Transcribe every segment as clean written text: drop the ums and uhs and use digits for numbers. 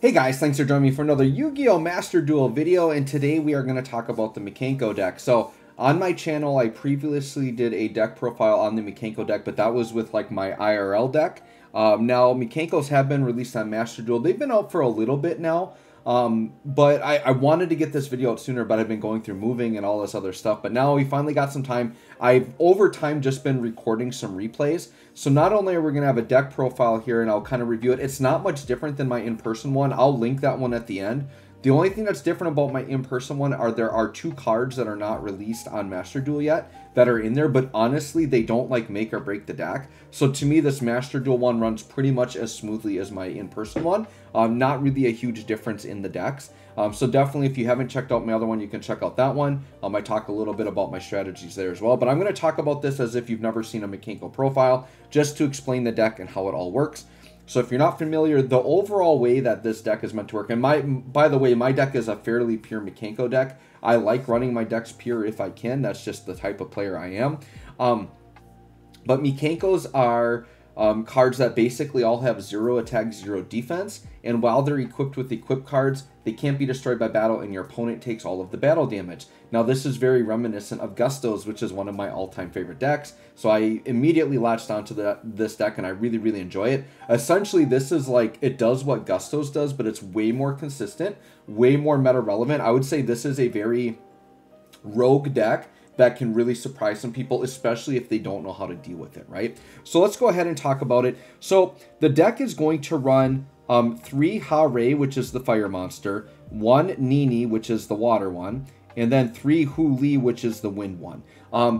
Hey guys, thanks for joining me for another Yu-Gi-Oh! Master Duel video, and today we are going to talk about the Mikanko deck. So, on my channel, I previously did a deck profile on the Mikanko deck, but that was with like my IRL deck. Now, Mikankos have been released on Master Duel. They've been out for a little bit now, but I wanted to get this video out sooner, but I've been going through moving and all this other stuff. But now we finally got some time. I've, over time, just been recording some replays. So not only are we going to have a deck profile here and I'll kind of review it, it's not much different than my in-person one. I'll link that one at the end. The only thing that's different about my in-person one are there are two cards that are not released on Master Duel yet that are in there, but honestly, they don't like make or break the deck. So to me, this Master Duel one runs pretty much as smoothly as my in-person one. Not really a huge difference in the decks. So definitely, if you haven't checked out my other one, you can check out that one. I talk a little bit about my strategies there as well, but I'm going to talk about this as if you've never seen a Mikanko profile, just to explain the deck and how it all works. So if you're not familiar, the overall way that this deck is meant to work, and by the way, my deck is a fairly pure Mikanko deck. I like running my decks pure if I can. That's just the type of player I am. But Mikankos are cards that basically all have 0 attack, 0 defense, and while they're equipped with equip cards, they can't be destroyed by battle, and your opponent takes all of the battle damage. Now, this is very reminiscent of Gustos, which is one of my all-time favorite decks, so I immediately latched onto this deck, and I really, really enjoy it. Essentially, this is like, it does what Gustos does, but it's way more consistent, way more meta-relevant. I would say this is a very rogue deck that can really surprise some people, especially if they don't know how to deal with it, right? So let's go ahead and talk about it. So the deck is going to run 3 Hare, which is the fire monster, 1 Nini, which is the water one, and then 3 Huli, which is the wind one.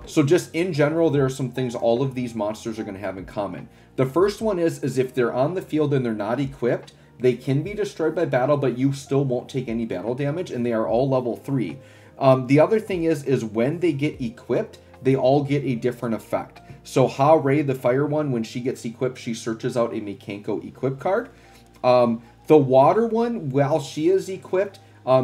So just in general, there are some things all of these monsters are going to have in common. The first one is if they're on the field and they're not equipped, they can be destroyed by battle, but you still won't take any battle damage, and they are all level 3. The other thing is when they get equipped, they all get a different effect. So Hare, the fire one, when she gets equipped, she searches out a Mikanko equip card. The water one, while she is equipped,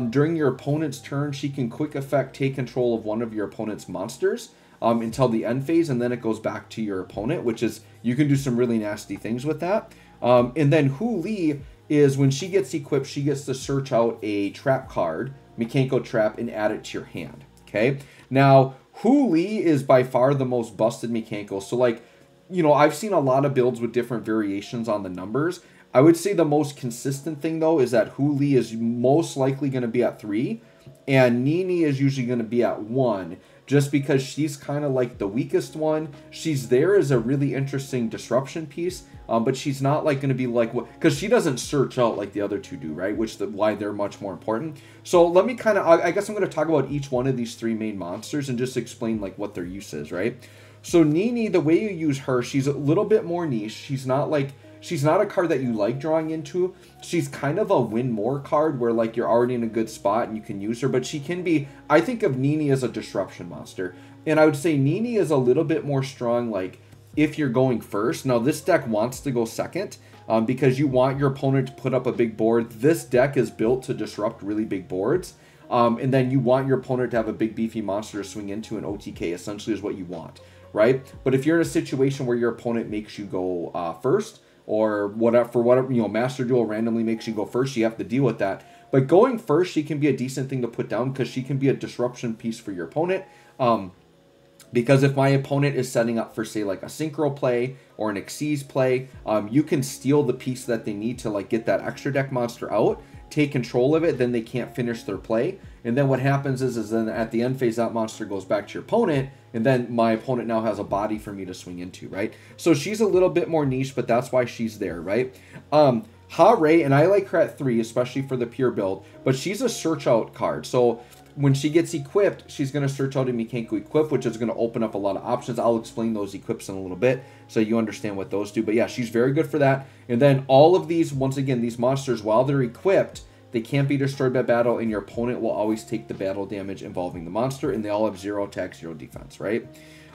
during your opponent's turn, she can quick effect take control of one of your opponent's monsters until the end phase, and then it goes back to your opponent, which is, you can do some really nasty things with that. And then Huli is when she gets equipped, she gets to search out a trap card, Mikanko trap, and add it to your hand. Okay, now Huli is by far the most busted Mikanko. So like, you know, I've seen a lot of builds with different variations on the numbers. I would say the most consistent thing though is that Huli is most likely going to be at 3, and Nini is usually going to be at 1, just because she's kind of like the weakest one. She's there as a really interesting disruption piece, but she's not like going to be like what, because she doesn't search out like the other two do, right? Which is why they're much more important. So let me kind of, I guess I'm going to talk about each one of these 3 main monsters and just explain like what their use is, right? So Nini, the way you use her, she's a little bit more niche. She's not a card that you like drawing into. She's kind of a win more card where like you're already in a good spot and you can use her, but she can be, I think of Nini as a disruption monster. And I would say Nini is a little bit more strong like if you're going first. Now this deck wants to go second because you want your opponent to put up a big board. This deck is built to disrupt really big boards. And then you want your opponent to have a big beefy monster to swing into an OTK, essentially is what you want, right? But if you're in a situation where your opponent makes you go first, or whatever, for whatever, you know, Master Duel randomly makes you go first, you have to deal with that. But going first, she can be a decent thing to put down because she can be a disruption piece for your opponent. Because if my opponent is setting up for, say, like a synchro play or an Xyz play, you can steal the piece that they need to like get that extra deck monster out, take control of it, then they can't finish their play. And then what happens is then at the end phase, that monster goes back to your opponent, and then my opponent now has a body for me to swing into, right? So she's a little bit more niche, but that's why she's there, right? Hare, and I like her at 3, especially for the pure build, but she's a search out card. So when she gets equipped, she's going to search out a Mikanko equip, which is going to open up a lot of options. I'll explain those equips in a little bit so you understand what those do. But yeah, she's very good for that. And then all of these, once again, these monsters, while they're equipped, they can't be destroyed by battle, and your opponent will always take the battle damage involving the monster, and they all have 0 attack, 0 defense, right?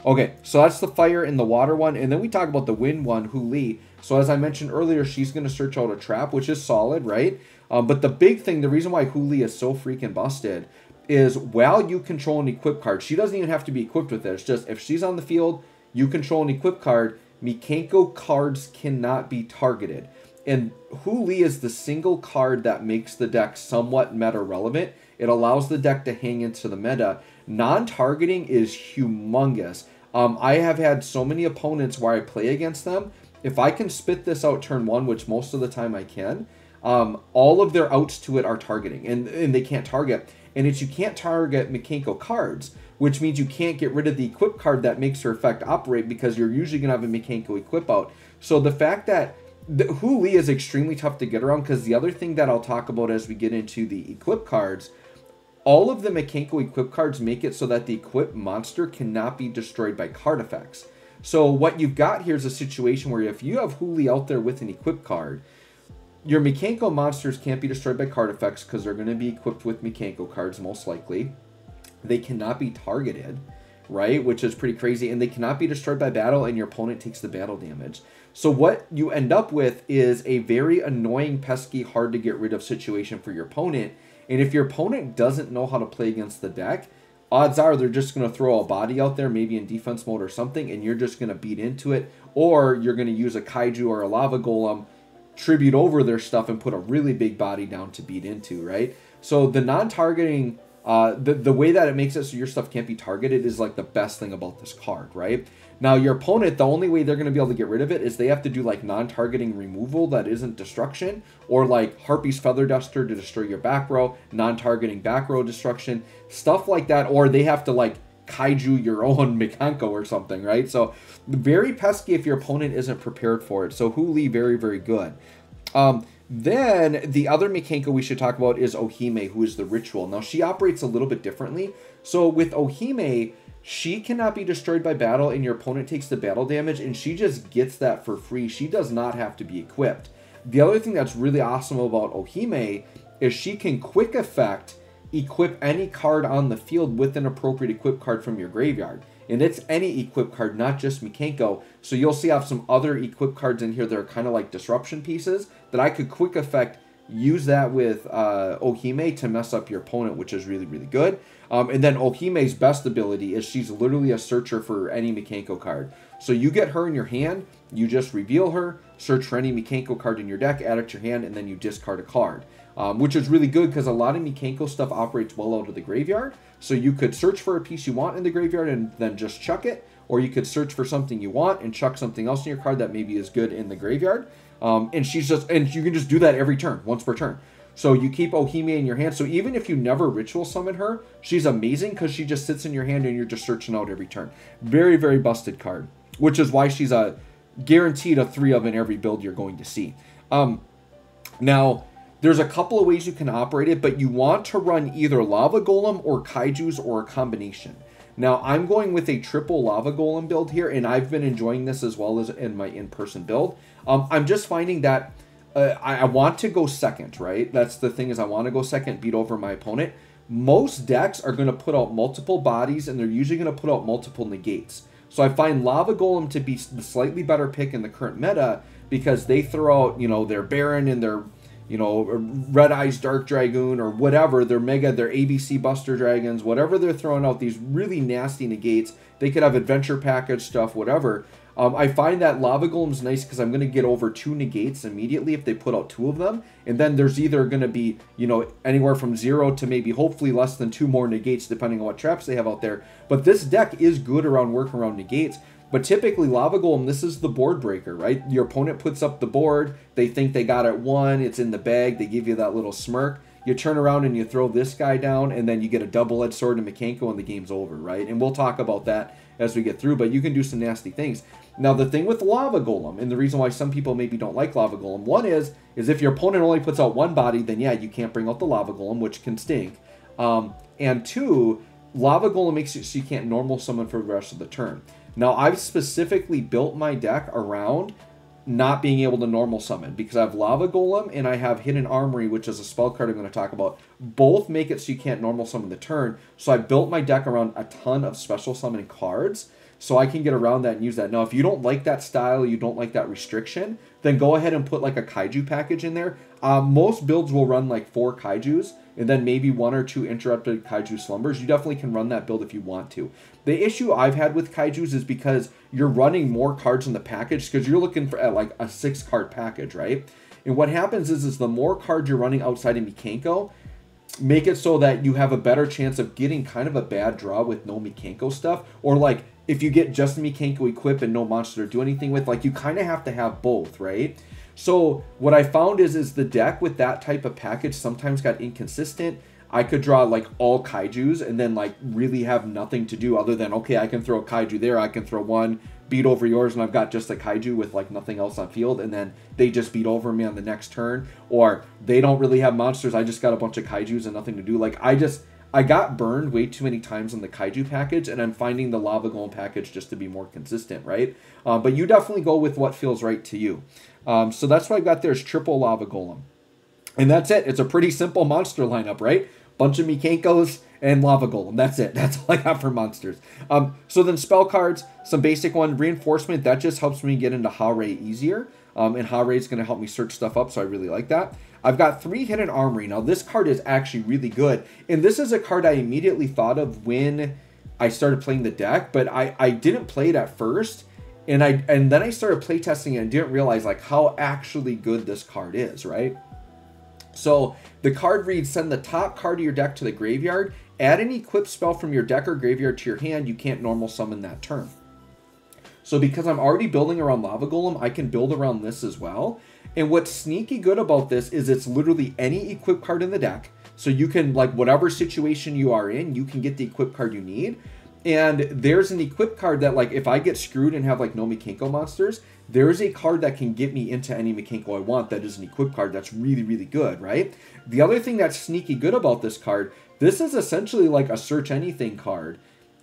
Okay, so that's the fire and the water one, and then we talk about the wind one, Huli. So as I mentioned earlier, she's going to search out a trap, which is solid, right? But the big thing, the reason why Huli is so freaking busted is while you control an equip card, she doesn't even have to be equipped with it. It's just if she's on the field, you control an equip card, Mikanko cards cannot be targeted. And Hu Li is the single card that makes the deck somewhat meta relevant. It allows the deck to hang into the meta. Non-targeting is humongous. I have had so many opponents where I play against them. If I can spit this out turn 1, which most of the time I can, all of their outs to it are targeting, and they can't target. And it's you can't target Mikanko cards, which means you can't get rid of the equip card that makes her effect operate, because you're usually going to have a Mikanko equip out. So the fact that Hu Li is extremely tough to get around, because the other thing that I'll talk about as we get into the equip cards, all of the Mikanko equip cards make it so that the equip monster cannot be destroyed by card effects. So what you've got here is a situation where if you have Hu Li out there with an equip card, your Mikanko monsters can't be destroyed by card effects because they're going to be equipped with Mikanko cards most likely. They cannot be targeted, right? Which is pretty crazy. And they cannot be destroyed by battle, and your opponent takes the battle damage. So what you end up with is a very annoying, pesky, hard to get rid of situation for your opponent. And if your opponent doesn't know how to play against the deck, odds are they're just going to throw a body out there, maybe in defense mode or something, and you're just going to beat into it. Or you're going to use a Kaiju or a Lava Golem, tribute over their stuff, and put a really big body down to beat into, right? So the non-targeting, the way that it makes it so your stuff can't be targeted is like the best thing about this card, right? Now your opponent, the only way they're going to be able to get rid of it is they have to do like non-targeting removal that isn't destruction, or like Harpy's Feather Duster to destroy your back row, non-targeting back row destruction, stuff like that, or they have to like Kaiju your own Mikanko or something, right? So very pesky if your opponent isn't prepared for it. So Hu Li, very, very good. Then the other Mikanko we should talk about is Ohime, who is the Ritual. Now she operates a little bit differently. So with Ohime, she cannot be destroyed by battle, and your opponent takes the battle damage, and she just gets that for free. She does not have to be equipped. The other thing that's really awesome about Ohime is she can quick effect equip any card on the field with an appropriate equip card from your graveyard. And it's any equip card, not just Mikanko. So you'll see I have some other equip cards in here that are kind of like disruption pieces that I could quick effect, use that with Ohime to mess up your opponent, which is really, really good. And then Ohime's best ability is she's literally a searcher for any Mikanko card. So you get her in your hand, you just reveal her, search for any Mikanko card in your deck, add it to your hand, and then you discard a card. Which is really good because a lot of Mikanko stuff operates well out of the graveyard. So you could search for a piece you want in the graveyard and then just chuck it, or you could search for something you want and chuck something else in your card that maybe is good in the graveyard. And you can just do that every turn, once per turn. So you keep Ohime in your hand. So even if you never ritual summon her, she's amazing because she just sits in your hand and you're just searching out every turn. Very, very busted card, which is why she's a guaranteed a 3 of in every build you're going to see. Now, there's a couple of ways you can operate it, but you want to run either Lava Golem or Kaijus or a combination. Now, I'm going with a triple Lava Golem build here, and I've been enjoying this as well as in my in-person build. I'm just finding that I want to go second, right? That's the thing, is I want to go second, beat over my opponent. Most decks are going to put out multiple bodies, and they're usually going to put out multiple negates. So I find Lava Golem to be the slightly better pick in the current meta because they throw out, you know, their Baron and their, you know, Red Eyes Dark Dragoon or whatever, their Mega, their ABC Buster Dragons, whatever they're throwing out, these really nasty negates. They could have adventure package stuff, whatever. I find that Lava Golem's nice because I'm going to get over 2 negates immediately if they put out 2 of them. And then there's either going to be, you know, anywhere from 0 to maybe hopefully less than 2 more negates depending on what traps they have out there. But this deck is good around working around negates. But typically Lava Golem, this is the board breaker, right? Your opponent puts up the board. They think they got it won. It's in the bag. They give you that little smirk. You turn around and you throw this guy down, and then you get a double-edged sword and Mikanko, and the game's over, right? And we'll talk about that as we get through, but you can do some nasty things. Now, the thing with Lava Golem, and the reason why some people maybe don't like Lava Golem, one is if your opponent only puts out 1 body, then yeah, you can't bring out the Lava Golem, which can stink. And 2, Lava Golem makes it so you can't normal summon for the rest of the turn. Now, I've specifically built my deck around not being able to normal summon because I have Lava Golem and I have Hidden Armory, which is a spell card I'm going to talk about. Both make it so you can't normal summon the turn. So I built my deck around a ton of special summoning cards so I can get around that and use that. Now, if you don't like that style, you don't like that restriction, then go ahead and put like a Kaiju package in there. Most builds will run like 4 Kaijus and then maybe 1 or 2 interrupted Kaiju slumbers. You definitely can run that build if you want to. The issue I've had with Kaijus is because you're running more cards in the package because you're looking for like a 6-card package, right? And what happens is the more cards you're running outside of Mikanko, make it so that you have a better chance of getting kind of a bad draw with no Mikanko stuff. Or like, if you get just Mikanko equip and no monster to do anything with, like, you kind of have to have both, right? So what I found is the deck with that type of package sometimes got inconsistent. I could draw like all kaijus and then like really have nothing to do other than, okay, I can throw a kaiju there, I can throw one, beat over yours, and I've got just a kaiju with like nothing else on field, and then they just beat over me on the next turn. Or they don't really have monsters, I just got a bunch of kaijus and nothing to do. Like, I got burned way too many times on the kaiju package, and I'm finding the lava golem package just to be more consistent, right? But you definitely go with what feels right to you. So that's what I've got there is triple lava golem. And that's it. It's a pretty simple monster lineup, right? Bunch of Mikankos and lava golem. That's it. That's all I got for monsters. So then spell cards, some basic one. Reinforcement, that just helps me get into Hare easier. And Hare is going to help me search stuff up, so I really like that. I've got 3 hidden armory. Now this card is actually really good. And this is a card I immediately thought of when I started playing the deck, but I didn't play it at first. And then I started playtesting it and didn't realize like how actually good this card is, right? So the card reads, send the top card of your deck to the graveyard, add an equipped spell from your deck or graveyard to your hand. You can't normal summon that turn. So because I'm already building around Lava Golem, I can build around this as well. And what's sneaky good about this is it's literally any equipped card in the deck. So you can, like, whatever situation you are in, you can get the equipped card you need. And there's an equipped card that, like, if I get screwed and have, like, no Mikanko monsters, there's a card that can get me into any Mikanko I want that is an equipped card that's really, really good, right? The other thing that's sneaky good about this card, this is essentially like a search anything card.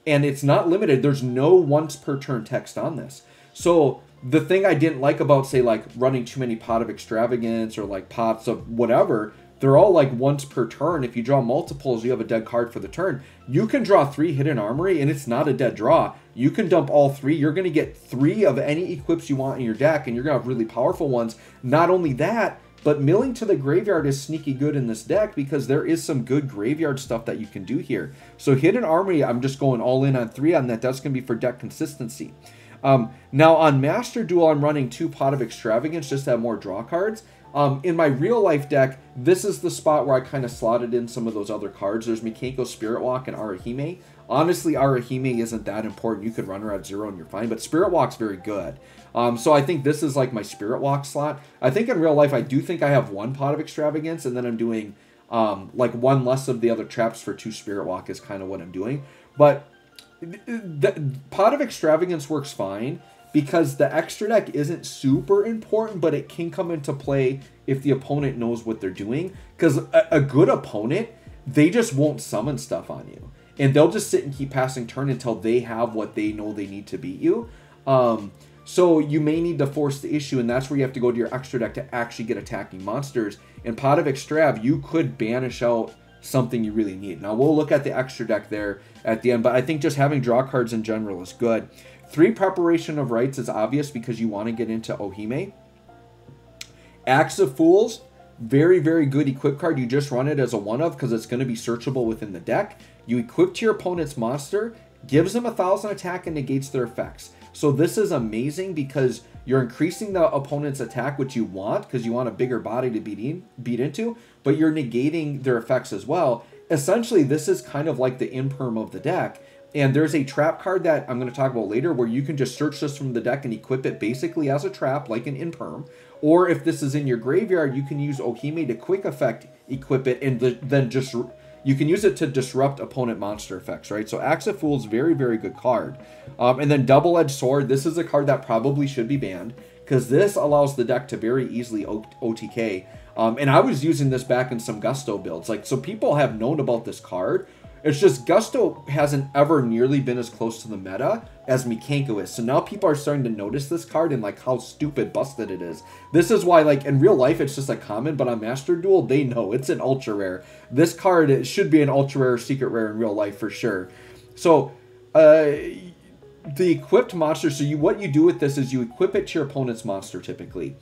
And it's not limited. There's no once per turn text on this. So the thing I didn't like about, say, like, running too many Pot of Extravagance or, like, pots of whatever, they're all like once per turn. If you draw multiples, you have a dead card for the turn. You can draw 3 hidden armory and it's not a dead draw. You can dump all 3. You're going to get 3 of any equips you want in your deck, and you're going to have really powerful ones. Not only that, but milling to the graveyard is sneaky good in this deck because there is some good graveyard stuff that you can do here. So hidden armory, I'm just going all in on 3 on that. That's going to be for deck consistency. Now on Master Duel, I'm running 2 Pot of Extravagance just to have more draw cards. In my real life deck, this is the spot where I kind of slotted in some of those other cards. There's Mikanko, Spirit Walk, and Arahime. Honestly, Arahime isn't that important. You could run her at 0 and you're fine, but Spirit Walk's very good. So I think this is like my Spirit Walk slot. I think in real life, I do think I have 1 Pot of Extravagance, and then I'm doing like 1 less of the other traps for 2 Spirit Walk is kind of what I'm doing. But the Pot of Extravagance works fine because the extra deck isn't super important, but it can come into play if the opponent knows what they're doing. Because a good opponent, they just won't summon stuff on you. And they'll just sit and keep passing turn until they have what they know they need to beat you. So you may need to force the issue, and that's where you have to go to your extra deck to actually get attacking monsters. In Pot of Extrav, you could banish out something you really need. Now, we'll look at the extra deck there at the end, but I think just having draw cards in general is good. 3 Preparation of Rites is obvious because you want to get into Ohime. Axe of Fools, very, very good equip card. You just run it as a 1-of because it's going to be searchable within the deck. You equip to your opponent's monster, gives them 1,000 attack and negates their effects. So this is amazing because you're increasing the opponent's attack, which you want because you want a bigger body to beat into, but you're negating their effects as well. Essentially, this is kind of like the imperm of the deck. And there's a trap card that I'm going to talk about later where you can just search this from the deck and equip it basically as a trap, like an imperm. Or if this is in your graveyard, you can use Ohime to quick effect equip it, and then just you can use it to disrupt opponent monster effects, right? So Axe of Fools, very, very good card. And then Double-Edged Sword, this is a card that probably should be banned because this allows the deck to very easily OTK. And I was using this back in some Gusto builds. Like, so people have known about this card. It's just Gusto hasn't ever nearly been as close to the meta as Mikanko is. So now people are starting to notice this card and like how stupid busted it is. This is why, like, in real life it's just a common, but on Master Duel they know it's an ultra rare. This card, it should be an ultra rare, secret rare in real life for sure. So the equipped monster, so what you do with this is you equip it to your opponent's monster typically.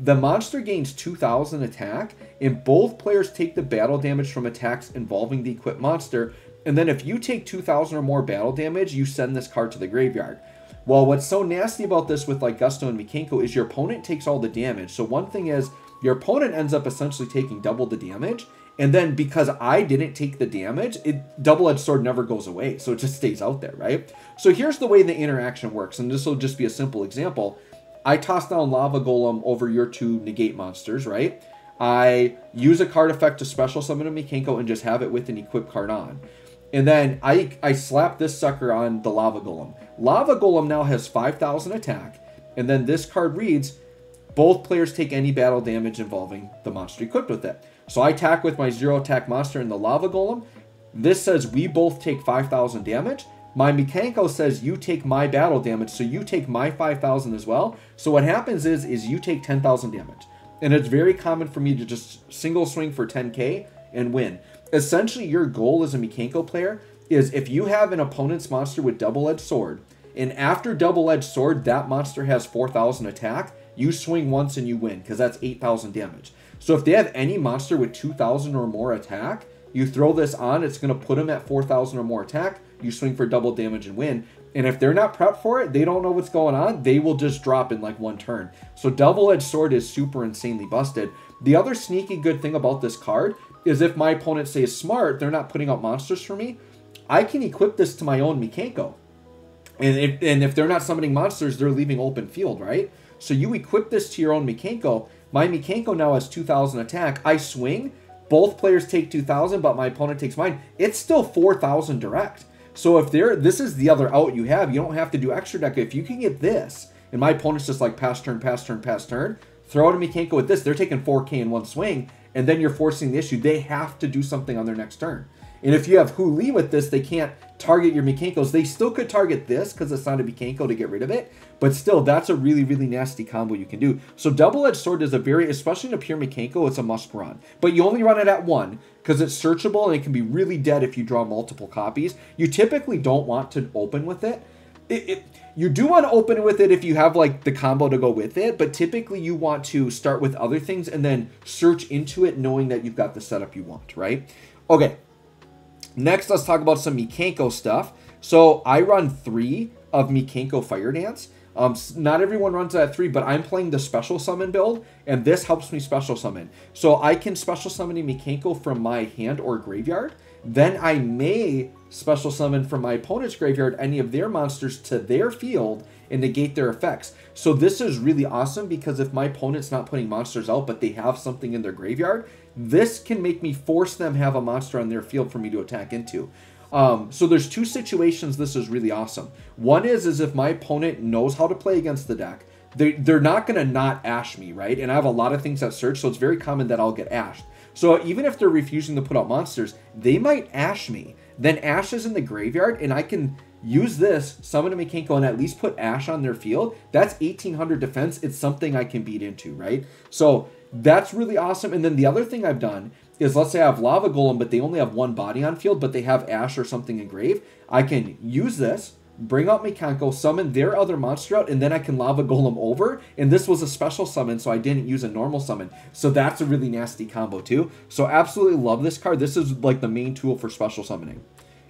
The monster gains 2,000 attack, and both players take the battle damage from attacks involving the equipped monster. And then if you take 2,000 or more battle damage, you send this card to the graveyard. Well, what's so nasty about this with like Gusto and Mikanko is your opponent takes all the damage. So one thing is, your opponent ends up essentially taking double the damage. And then because I didn't take the damage, double-edged sword never goes away. So it just stays out there, right? So here's the way the interaction works. And this will just be a simple example. I toss down Lava Golem over your 2 negate monsters, right? I use a card effect to special summon a Mikanko and just have it with an equip card on. And then I slap this sucker on the Lava Golem. Lava Golem now has 5,000 attack. And then this card reads, both players take any battle damage involving the monster equipped with it. So I attack with my 0 attack monster and the Lava Golem. This says we both take 5,000 damage. My Mikanko says you take my battle damage, so you take my 5,000 as well. So what happens is you take 10,000 damage. And it's very common for me to just single swing for 10k and win. Essentially, your goal as a Mikanko player is if you have an opponent's monster with double-edged sword, and after double-edged sword, that monster has 4,000 attack, you swing once and you win, because that's 8,000 damage. So if they have any monster with 2,000 or more attack, you throw this on, it's going to put them at 4,000 or more attack, you swing for double damage and win. And if they're not prepped for it, they don't know what's going on, they will just drop in like 1 turn. So double-edged sword is super insanely busted. The other sneaky good thing about this card is if my opponent says smart, they're not putting out monsters for me, I can equip this to my own Mikanko. And if they're not summoning monsters, they're leaving open field, right? So you equip this to your own Mikanko. My Mikanko now has 2,000 attack. I swing. Both players take 2,000, but my opponent takes mine. It's still 4,000 direct. So if this is the other out you have, you don't have to do extra deck. If you can get this, and my opponent's just like pass turn, pass turn, pass turn, throw out a Mikanko with this. They're taking 4k in 1 swing, and then you're forcing the issue. They have to do something on their next turn. And if you have Hu Li with this, they can't target your Mikankos. They still could target this because it's not a Mikanko to get rid of it. But still, that's a really, really nasty combo you can do. So double-edged sword is a very, especially in a pure Mikanko, it's a must run. But you only run it at 1 because it's searchable and it can be really dead if you draw multiple copies. You typically don't want to open with it. You do want to open with it if you have like the combo to go with it, but typically you want to start with other things and then search into it knowing that you've got the setup you want, right? Okay. Next, let's talk about some Mikanko stuff. So I run 3 of Mikanko Fire Dance. Not everyone runs it at 3, but I'm playing the special summon build, and this helps me special summon. So I can special summon a Mikanko from my hand or graveyard. Then I may special summon from my opponent's graveyard any of their monsters to their field and negate their effects. So this is really awesome because if my opponent's not putting monsters out, but they have something in their graveyard, this can make me force them have a monster on their field for me to attack into. So there's 2 situations this is really awesome. One is if my opponent knows how to play against the deck, they're not going to not ash me, right? And I have a lot of things that search, so it's very common that I'll get ashed. So even if they're refusing to put out monsters, they might ash me. Then ash is in the graveyard, and I can use this, summon a Mikanko, and at least put ash on their field. That's 1,800 defense. It's something I can beat into, right? So that's really awesome. And then the other thing I've done is, let's say I have Lava Golem, but they only have 1 body on field, but they have ash or something engraved. I can use this, bring out Mikanko, summon their other monster out, and then I can Lava Golem over. And this was a special summon, so I didn't use a normal summon. So that's a really nasty combo too. So absolutely love this card. This is like the main tool for special summoning.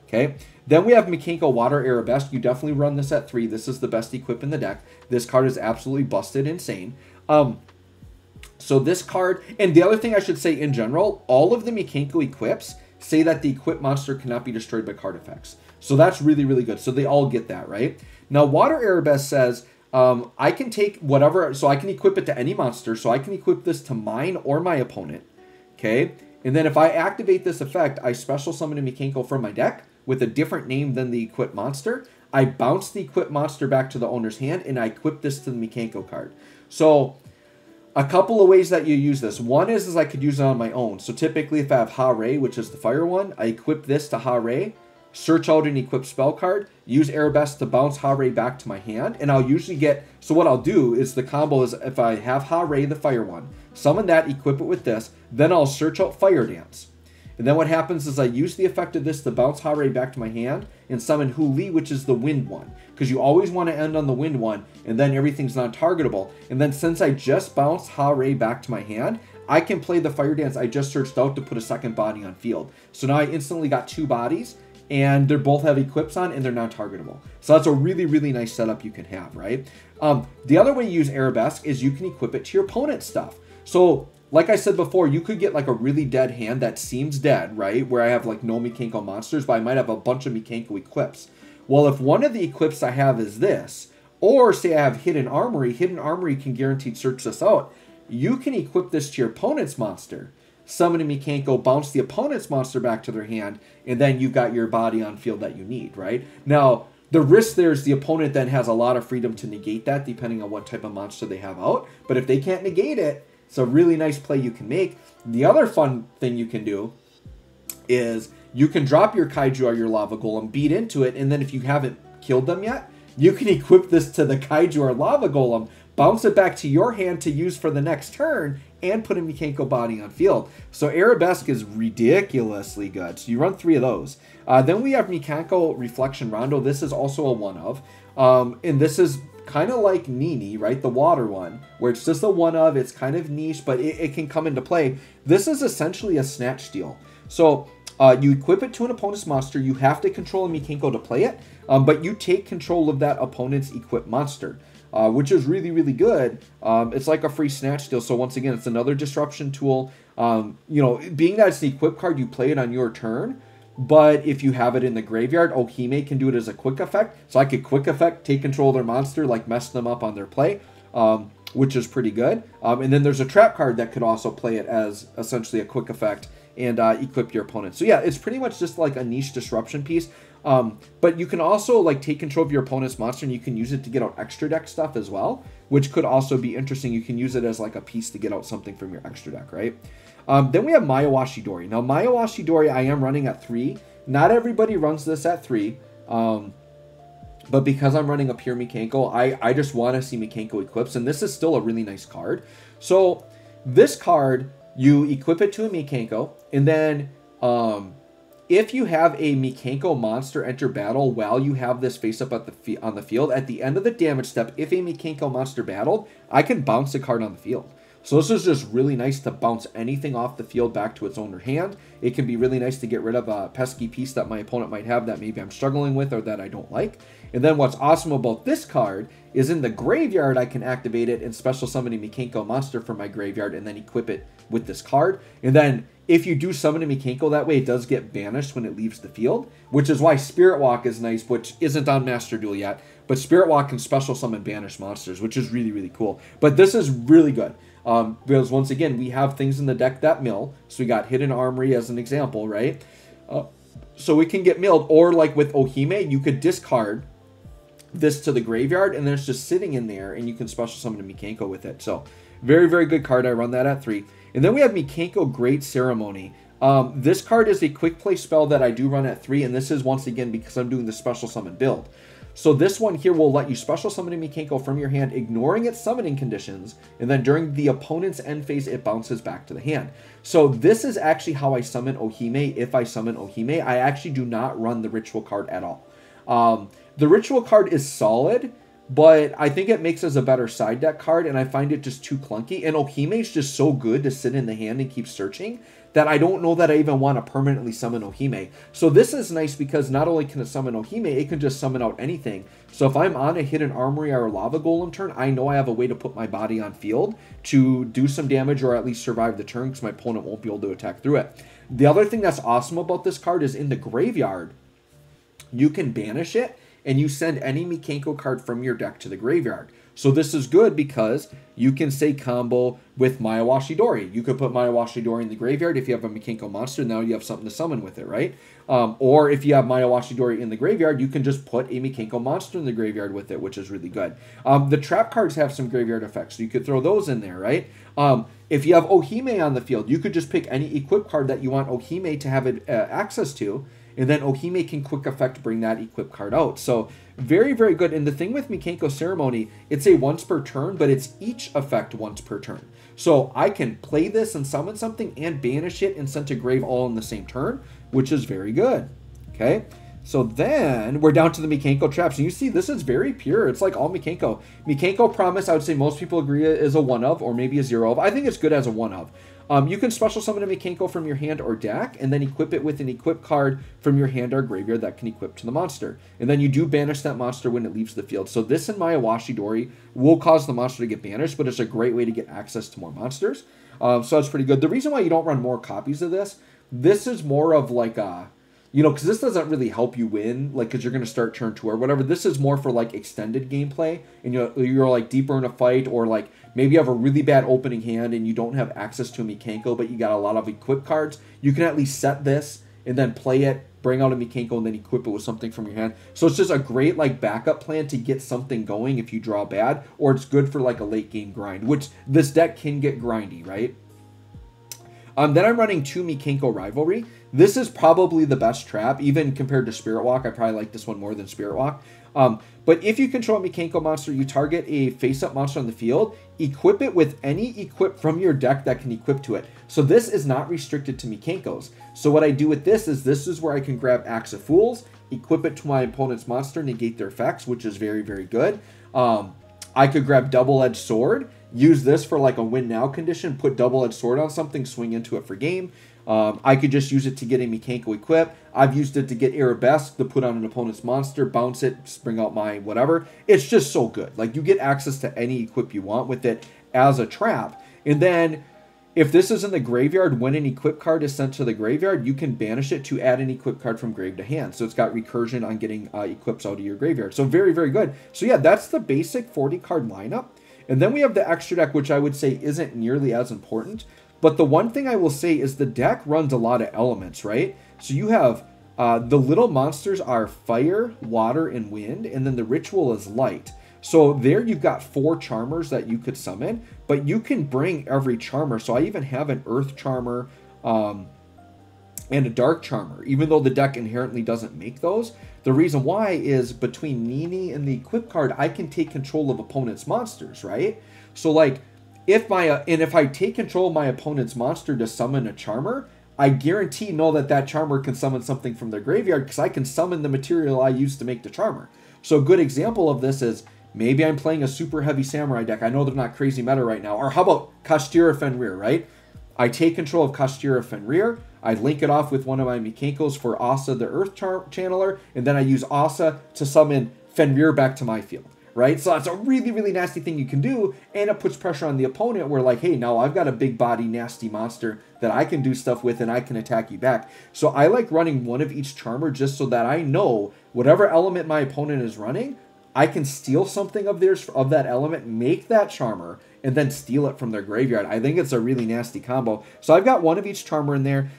Okay, then we have Mikanko Water Arabesque. You definitely run this at 3. This is the best equip in the deck. This card is absolutely busted insane. So this card, and the other thing I should say in general, all of the Mikanko equips say that the equipped monster cannot be destroyed by card effects. So that's really, really good. So they all get that, right? Now, Water Arabesque says, I can take whatever, so I can equip it to any monster. So I can equip this to mine or my opponent, okay? And then if I activate this effect, I special summon a Mikanko from my deck with a different name than the equipped monster. I bounce the equipped monster back to the owner's hand, and I equip this to the Mikanko card. So a couple of ways that you use this. One is I could use it on my own. So typically if I have Ha-Ray, which is the fire one, I equip this to Ha-Ray, search out an equipped spell card, use Arabesque to bounce Ha-Ray back to my hand, and I'll usually get, so what I'll do is the combo is if I have Ha-Ray, the fire one, summon that, equip it with this, then I'll search out Fire Dance. And then what happens is I use the effect of this to bounce Ha-Ray back to my hand and summon Hu Li, which is the wind one. Because you always want to end on the wind one, and then everything's non-targetable. And then since I just bounced Ha-Ray back to my hand, I can play the Fire Dance I just searched out to put a second body on field. So now I instantly got 2 bodies, and they're both have equips on, and they're non-targetable. So that's a really, really nice setup you can have, right? The other way you use Arabesque is you can equip it to your opponent's stuff. So like I said before, you could get like a really dead hand that seems dead, right? Where I have like no Mikanko monsters, but I might have a bunch of Mikanko equips. Well, if one of the equips I have is this, or say I have Hidden Armory can guaranteed search this out. You can equip this to your opponent's monster, summon a Mikanko, bounce the opponent's monster back to their hand, and then you've got your body on field that you need, right? Now, the risk there is the opponent then has a lot of freedom to negate that depending on what type of monster they have out. But if they can't negate it, it's a really nice play you can make. The other fun thing you can do is you can drop your Kaiju or your Lava Golem, beat into it, and then if you haven't killed them yet, you can equip this to the Kaiju or Lava Golem, bounce it back to your hand to use for the next turn, and put a Mikanko body on field. So Arabesque is ridiculously good. So you run 3 of those. Then we have Mikanko Reflection Rondo. This is also a 1-of. And this is kind of like Nini, right? The water one, where it's just a 1-of. It's kind of niche, but it can come into play. This is essentially a Snatch Steal. So you equip it to an opponent's monster. You have to control a Mikanko to play it, but you take control of that opponent's equipped monster. Which is really, really good. It's like a free Snatch Steal. So once again, it's another disruption tool. You know, being that it's the equip card, you play it on your turn. But if you have it in the graveyard, Ohime can do it as a quick effect. So I could quick effect, take control of their monster, like mess them up on their play, which is pretty good. And then there's a trap card that could also play it as essentially a quick effect and equip your opponent. So yeah, it's pretty much just like a niche disruption piece. But you can also like take control of your opponent's monster and you can use it to get out extra deck stuff as well, which could also be interesting. You can use it as like a piece to get out something from your extra deck, right? Then we have Mayawashi Dori. Now Mayawashi Dori I am running at 3. Not everybody runs this at 3. But because I'm running a pure Mikanko, I just want to see Mikanko equips, and this is still a really nice card. So this card, you equip it to a Mikanko, and then if you have a Mikanko monster enter battle while you have this face up at on the field, at the end of the damage step, if a Mikanko monster battled, I can bounce the card on the field. So this is just really nice to bounce anything off the field back to its owner hand. It can be really nice to get rid of a pesky piece that my opponent might have that maybe I'm struggling with or that I don't like. And then what's awesome about this card is in the graveyard, I can activate it and special summon a Mikanko monster from my graveyard and then equip it with this card. And then if you do summon a Mikanko that way, it does get banished when it leaves the field, which is why Spirit Walk is nice, which isn't on Master Duel yet. But Spirit Walk can special summon banished monsters, which is really, really cool. But this is really good. Because once again, we have things in the deck that mill. So we got Hidden Armory as an example, right? So we can get milled. Or like with Ohime, you could discard this to the graveyard and then it's just sitting in there and you can special summon a Mikanko with it. So very, very good card. I run that at 3. And then we have Mikanko Great Ceremony. This card is a quick play spell that I do run at 3, and this is once again because I'm doing the special summon build. So this one here will let you special summon a Mikanko from your hand, ignoring its summoning conditions, and then during the opponent's end phase, it bounces back to the hand. So this is actually how I summon Ohime. If I summon Ohime, I actually do not run the ritual card at all. The ritual card is solid, but I think it makes us a better side deck card, and I find it just too clunky. And Ohime is just so good to sit in the hand and keep searching that I don't know that I even want to permanently summon Ohime. So this is nice because not only can it summon Ohime, it can just summon out anything. So if I'm on a Hidden Armory or a Lava Golem turn, I know I have a way to put my body on field to do some damage or at least survive the turn because my opponent won't be able to attack through it. The other thing that's awesome about this card is in the graveyard, you can banish it and you send any Mikanko card from your deck to the graveyard. So this is good because you can say combo with Mayawashi Dori. You could put Mayawashi Dori in the graveyard if you have a Mikanko monster. Now you have something to summon with it, right? Or if you have Mayawashi Dori in the graveyard, you can just put a Mikanko monster in the graveyard with it, which is really good. The trap cards have some graveyard effects, so you could throw those in there, right? If you have Ohime on the field, you could just pick any equip card that you want Ohime to have access to, and then Ohime can quick effect bring that equip card out. So very, very good. And the thing with Mikanko Ceremony, it's a once per turn, but it's each effect once per turn. So I can play this and summon something and banish it and send to grave all in the same turn, which is very good. Okay. So then we're down to the Mikanko traps. And you see, this is very pure. It's like all Mikanko. Mikanko Promise, I would say most people agree is a 1-of or maybe a 0-of. I think it's good as a 1-of. You can special summon a Mikanko from your hand or deck, and then equip it with an equip card from your hand or graveyard that can equip to the monster. And then you do banish that monster when it leaves the field. So this in my Awashi Dori will cause the monster to get banished, but it's a great way to get access to more monsters. So that's pretty good. The reason why you don't run more copies of this is more of like a, you know, because this doesn't really help you win, like, because you're going to start turn 2 or whatever. This is more for, like, extended gameplay, and you're, like, deeper in a fight, or, like, maybe you have a really bad opening hand and you don't have access to a Mikanko, but you got a lot of equip cards. You can at least set this and then play it, bring out a Mikanko, and then equip it with something from your hand. So it's just a great, like, backup plan to get something going if you draw bad, or it's good for, like, a late-game grind, which this deck can get grindy, right? Then I'm running 2 Mikanko Rivalry. This is probably the best trap, even compared to Spirit Walk. I probably like this one more than Spirit Walk. But if you control a Mikanko monster, you target a face-up monster on the field, equip it with any equip from your deck that can equip to it. So this is not restricted to Mikankos. So what I do with this is where I can grab Axe of Fools, equip it to my opponent's monster, negate their effects, which is very, very good. I could grab Double-Edged Sword, use this for like a win now condition, put Double-Edged Sword on something, swing into it for game. I could just use it to get a Mikanko equip. I've used it to get Arabesque to put on an opponent's monster, bounce it, bring out my whatever. It's just so good. Like, you get access to any equip you want with it as a trap. And then if this is in the graveyard, when an equip card is sent to the graveyard, you can banish it to add an equip card from grave to hand. So it's got recursion on getting equips out of your graveyard. So very, very good. So yeah, that's the basic 40 card lineup. And then we have the extra deck, which I would say isn't nearly as important. But the one thing I will say is the deck runs a lot of elements, right? So you have the little monsters are fire, water, and wind, and then the ritual is light. So there you've got 4 charmers that you could summon, but you can bring every charmer. So I even have an earth charmer and a dark charmer, even though the deck inherently doesn't make those. The reason why is between Nini and the equip card, I can take control of opponent's monsters, right? So like, if I take control of my opponent's monster to summon a charmer, I guarantee that charmer can summon something from their graveyard, because I can summon the material I used to make the charmer. So a good example of this is, maybe I'm playing a super heavy samurai deck. I know they're not crazy meta right now. Or how about Kashtira Fenrir, right? I take control of Kashtira Fenrir. I link it off with one of my Mikankos for Asa the Earth Channeler, and then I use Asa to summon Fenrir back to my field. Right? So that's a really, really nasty thing you can do, and it puts pressure on the opponent where, like, hey, now I've got a big body nasty monster that I can do stuff with and I can attack you back. So I like running one of each charmer just so that I know whatever element my opponent is running, I can steal something of theirs, of that element, make that charmer, and then steal it from their graveyard. I think it's a really nasty combo. So I've got one of each charmer in there.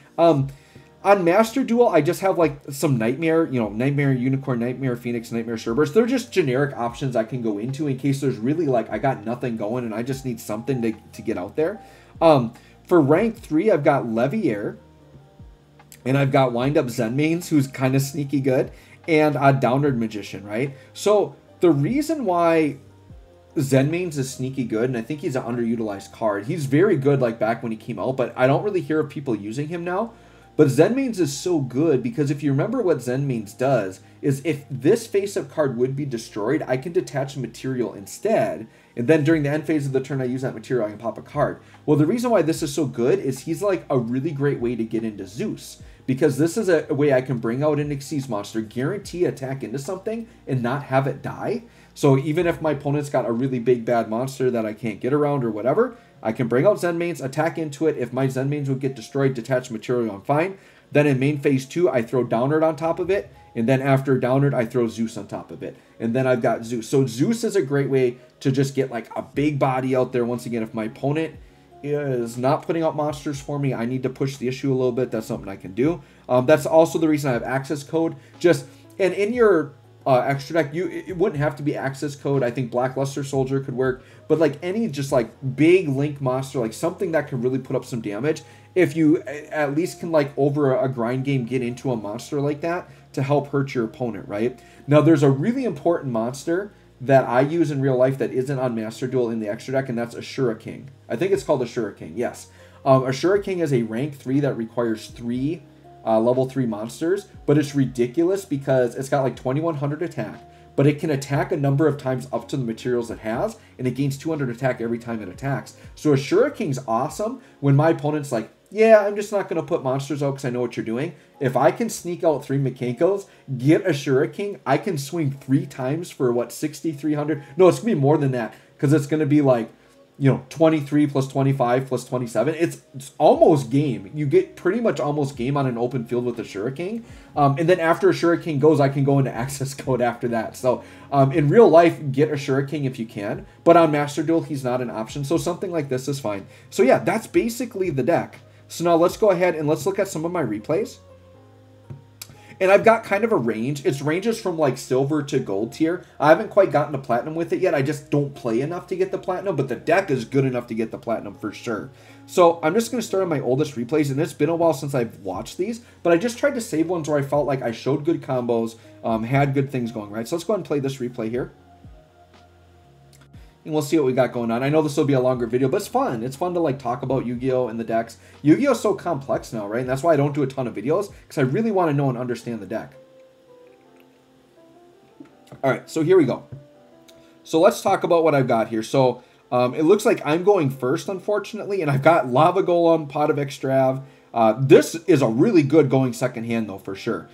On Master Duel, I just have like some Nightmare, Nightmare Unicorn, Nightmare Phoenix, Nightmare Cerberus. They're just generic options I can go into in case there's really like, I got nothing going and I just need something to get out there. For rank 3, I've got Leviair, and I've got Wind Up Zenmaines, who's kind of sneaky good, and a Downward Magician, right? So the reason why Zenmaines is sneaky good, and I think he's an underutilized card. He's very good like back when he came out, but I don't really hear of people using him now. But Zenmaines is so good because if you remember what Zenmaines does is if this face-up card would be destroyed, I can detach material instead. And then during the end phase of the turn I use that material, I can pop a card. Well, the reason why this is so good is he's like a really great way to get into Zeus. Because this is a way I can bring out an Xyz monster, guarantee attack into something, and not have it die. So even if my opponent's got a really big bad monster that I can't get around or whatever, I can bring out Zenmaines, attack into it. If my Zenmaines would get destroyed, detach material, I'm fine. Then in main phase 2, I throw Downward on top of it. And then after Downward, I throw Zeus on top of it. And then I've got Zeus. So Zeus is a great way to just get like a big body out there. Once again, if my opponent is not putting out monsters for me, I need to push the issue a little bit. That's something I can do. That's also the reason I have access code. And in your extra deck, it wouldn't have to be access code. I think Blackluster Soldier could work, but like any just like big link monster, like something that can really put up some damage, if you at least can like over a grind game get into a monster like that to help hurt your opponent, right? Now there's a really important monster that I use in real life that isn't on Master Duel in the extra deck, and that's Ashura King. I think it's called Ashura King, yes. Ashura King is a rank 3 that requires 3 level 3 monsters, but it's ridiculous because it's got like 2100 attack, but it can attack a number of times up to the materials it has, and it gains 200 attack every time it attacks. So a Shuriken's awesome when my opponent's like, yeah, I'm just not going to put monsters out because I know what you're doing. If I can sneak out 3 Mikankos, get a Shuriken, I can swing 3 times for, what, 6,300? No, it's going to be more than that because it's going to be like, you know, 23 plus 25 plus 27. It's almost game. You get pretty much almost game on an open field with a Shuriken. And then after a Shuriken goes, I can go into access code after that. So in real life, get a Shuriken if you can. But on Master Duel, he's not an option. So something like this is fine. So yeah, that's basically the deck. So now let's go ahead and let's look at some of my replays. And I've got kind of a range. It ranges from like silver to gold tier. I haven't quite gotten to platinum with it yet. I just don't play enough to get the platinum, but the deck is good enough to get the platinum for sure. So I'm just going to start on my oldest replays, and it's been a while since I've watched these, but I just tried to save ones where I felt like I showed good combos, had good things going, right? So let's go ahead and play this replay here. And we'll see what we got going on. I know this will be a longer video, but it's fun. It's fun to like talk about Yu-Gi-Oh! And the decks. Yu-Gi-Oh! Is so complex now, right? And that's why I don't do a ton of videos, because I really want to know and understand the deck. Alright, so here we go. So let's talk about what I've got here. So it looks like I'm going first, unfortunately, and I've got Lava Golem, Pot of Extrav. This is a really good going second hand, though, for sure.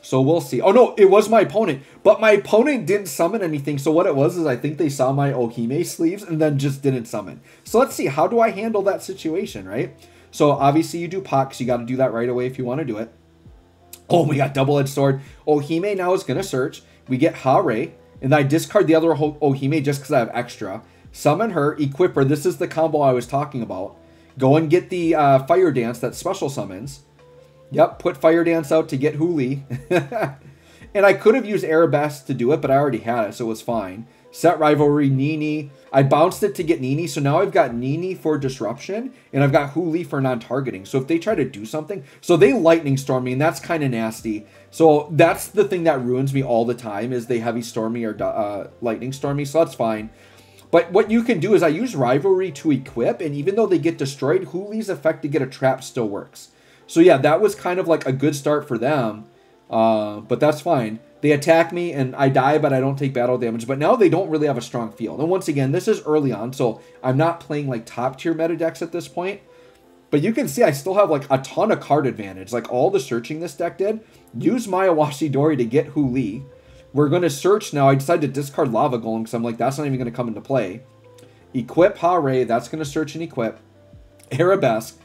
So we'll see. Oh, no, it was my opponent. But my opponent didn't summon anything. So what it was is I think they saw my Ohime sleeves and then just didn't summon. So let's see. How do I handle that situation, right? So obviously you do pot because you got to do that right away if you want to do it. Oh, we got Double-Edged Sword. Ohime now is going to search. We get Hare. And I discard the other Ohime just because I have extra. Summon her. Equip her. This is the combo I was talking about. Go and get the Fire Dance that special summons. Yep, put Fire Dance out to get Huli. And I could have used Arabesque to do it, but I already had it, so it was fine. Set Rivalry, Nini. I bounced it to get Nini, so now I've got Nini for Disruption, and I've got Huli for non-targeting. So if they try to do something... So they Lightning Storm me, and that's kind of nasty. So that's the thing that ruins me all the time, is they Heavy Storm me or Lightning Storm me, so that's fine. But what you can do is I use Rivalry to equip, and even though they get destroyed, Huli's effect to get a trap still works. So yeah, that was kind of like a good start for them, but that's fine. They attack me and I die, but I don't take battle damage. But now they don't really have a strong field. And once again, this is early on, so I'm not playing like top tier meta decks at this point. But you can see I still have like a ton of card advantage. Like all the searching this deck did. Use Mayawashi Dori to get Huli. We're going to search now. I decided to discard Lava Golem because I'm like, that's not even going to come into play. Equip Hare. That's going to search and equip. Arabesque.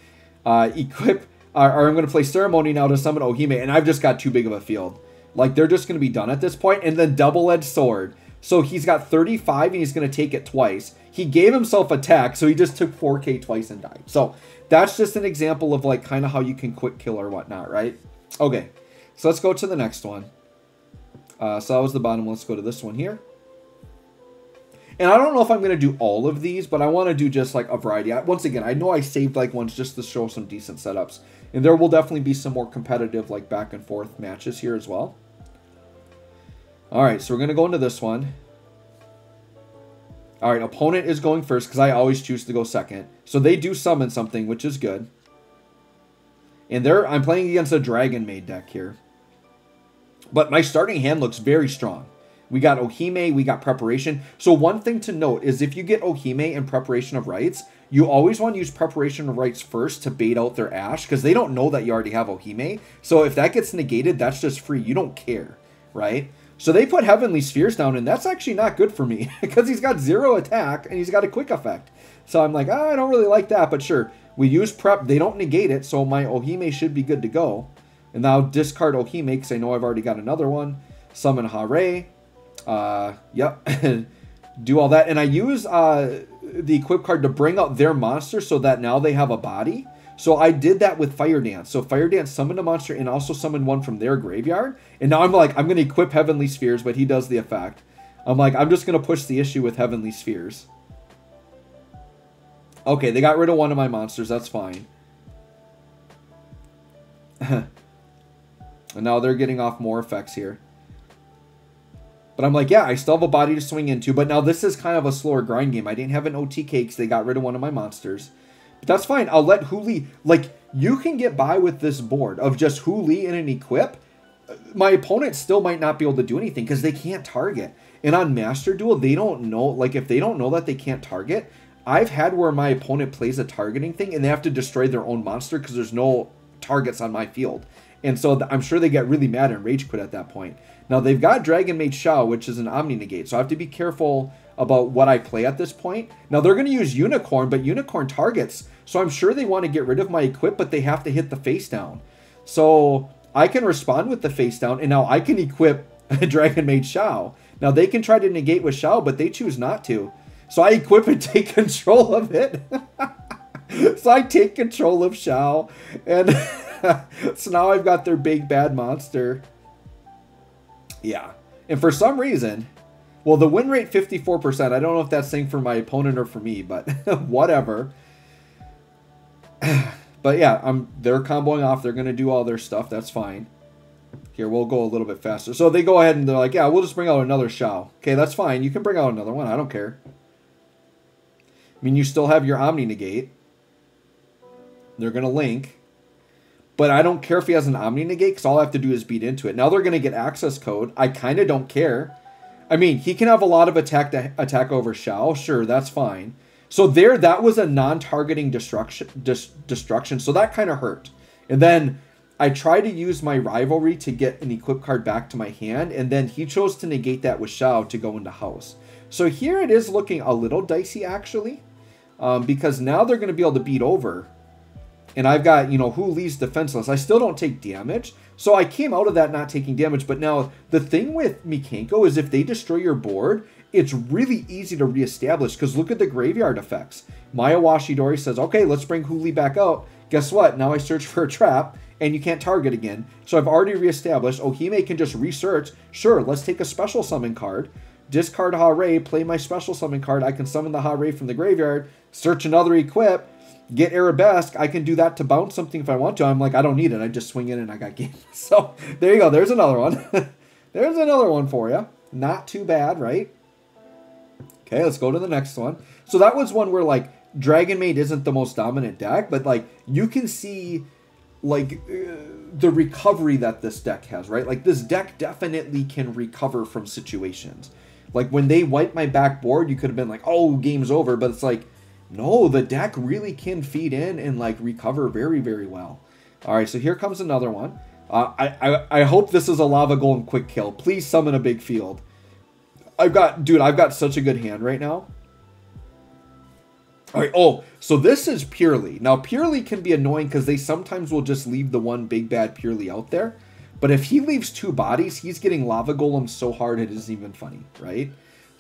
Equip... Or I'm going to play Ceremony now to summon Ohime, and I've just got too big of a field. Like, they're just going to be done at this point. And then Double-Edged Sword. So he's got 35, and he's going to take it twice. He gave himself attack, so he just took 4k twice and died. So that's just an example of, like, kind of how you can quick kill or whatnot, right? Okay, so let's go to the next one. So that was the bottom. Let's go to this one here. And I don't know if I'm going to do all of these, but I want to do just like a variety. Once again, I know I saved like ones just to show some decent setups. And there will definitely be some more competitive like back and forth matches here as well. Alright, so we're going to go into this one. Alright, opponent is going first because I always choose to go second. So they do summon something, which is good. And I'm playing against a Dragon Maid deck here. But my starting hand looks very strong. We got Ohime, we got Preparation. So one thing to note is if you get Ohime and Preparation of Rites, you always want to use Preparation of Rites first to bait out their Ash, because they don't know that you already have Ohime. So if that gets negated, that's just free. You don't care, right? So they put Heavenly Spheres down, and that's actually not good for me, because he's got 0 attack, and he's got a quick effect. So I'm like, I don't really like that, but sure. We use Prep, they don't negate it, so my Ohime should be good to go. And now discard Ohime, because I know I've already got another one. Summon Hare. Yep. Do all that. And I use the equip card to bring out their monster so that now they have a body. So I did that with Fire Dance. So Fire Dance summoned a monster and also summoned one from their graveyard. And now I'm like, I'm going to equip Heavenly Spheres, but he does the effect. I'm like, I'm just going to push the issue with Heavenly Spheres. Okay, they got rid of one of my monsters. That's fine. And now they're getting off more effects here. But I'm like, yeah, I still have a body to swing into. But now this is kind of a slower grind game. I didn't have an OTK because they got rid of one of my monsters. But that's fine. I'll let Huli... Like, you can get by with this board of just Huli and an equip. my opponent still might not be able to do anything because they can't target. And on Master Duel, they don't know, like if they don't know that they can't target, I've had where my opponent plays a targeting thing and they have to destroy their own monster because there's no targets on my field. And so I'm sure they get really mad and rage quit at that point. Now they've got Dragon Maid Shao, which is an Omni Negate, so I have to be careful about what I play at this point. Now they're going to use Unicorn, but Unicorn targets, so I'm sure they want to get rid of my equip, but they have to hit the face down. So I can respond with the face down, and now I can equip Dragon Maid Shao. Now they can try to negate with Shao, but they choose not to. So I equip and take control of it. So I take control of Shao, and so now I've got their big bad monster. Yeah. And for some reason, well, the win rate 54%. I don't know if that's saying for my opponent or for me, but whatever. But yeah, they're comboing off. They're going to do all their stuff. That's fine. Here, we'll go a little bit faster. So they go ahead and they're like, yeah, we'll just bring out another Shao. Okay, that's fine. You can bring out another one. I don't care. I mean, you still have your Omni Negate. They're going to link. But I don't care if he has an Omni Negate because all I have to do is beat into it. Now they're going to get access code. I kind of don't care. I mean, he can have a lot of attack over Shao. Sure, that's fine. So there, that was a non-targeting destruction. So that kind of hurt. And then I tried to use my rivalry to get an equip card back to my hand. And then he chose to negate that with Shao to go into house. So here it is looking a little dicey, actually. Because now they're going to be able to beat over. And I've got, you know, who leaves defenseless. I still don't take damage. So I came out of that not taking damage. But now the thing with Mikanko is if they destroy your board, it's really easy to reestablish. Because look at the graveyard effects. Maya Washidori says, okay, let's bring Huli back out. Guess what? Now I search for a trap and you can't target again. So I've already reestablished. Ohime can just research. Sure, let's take a special summon card. Discard Hare, play my special summon card. I can summon the Hare from the graveyard. Search another equip. Get Arabesque. I can do that to bounce something if I want to. I'm like, I don't need it. I just swing in and I got game. So there you go. There's another one. There's another one for you. Not too bad, right? Okay, let's go to the next one. So that was one where like Dragon Maid isn't the most dominant deck, but like you can see like the recovery that this deck has, right? Like this deck definitely can recover from situations. Like when they wiped my backboard, you could have been like, oh, game's over. But it's like, no, the deck really can feed in and like recover very, very well. All right, so here comes another one. I hope this is a Lava Golem quick kill. Please summon a big field. I've got such a good hand right now. All right, oh, so this is Purely. Now, Purely can be annoying because they sometimes will just leave the one big bad Purely out there. But if he leaves two bodies, he's getting Lava Golem so hard it isn't even funny, right?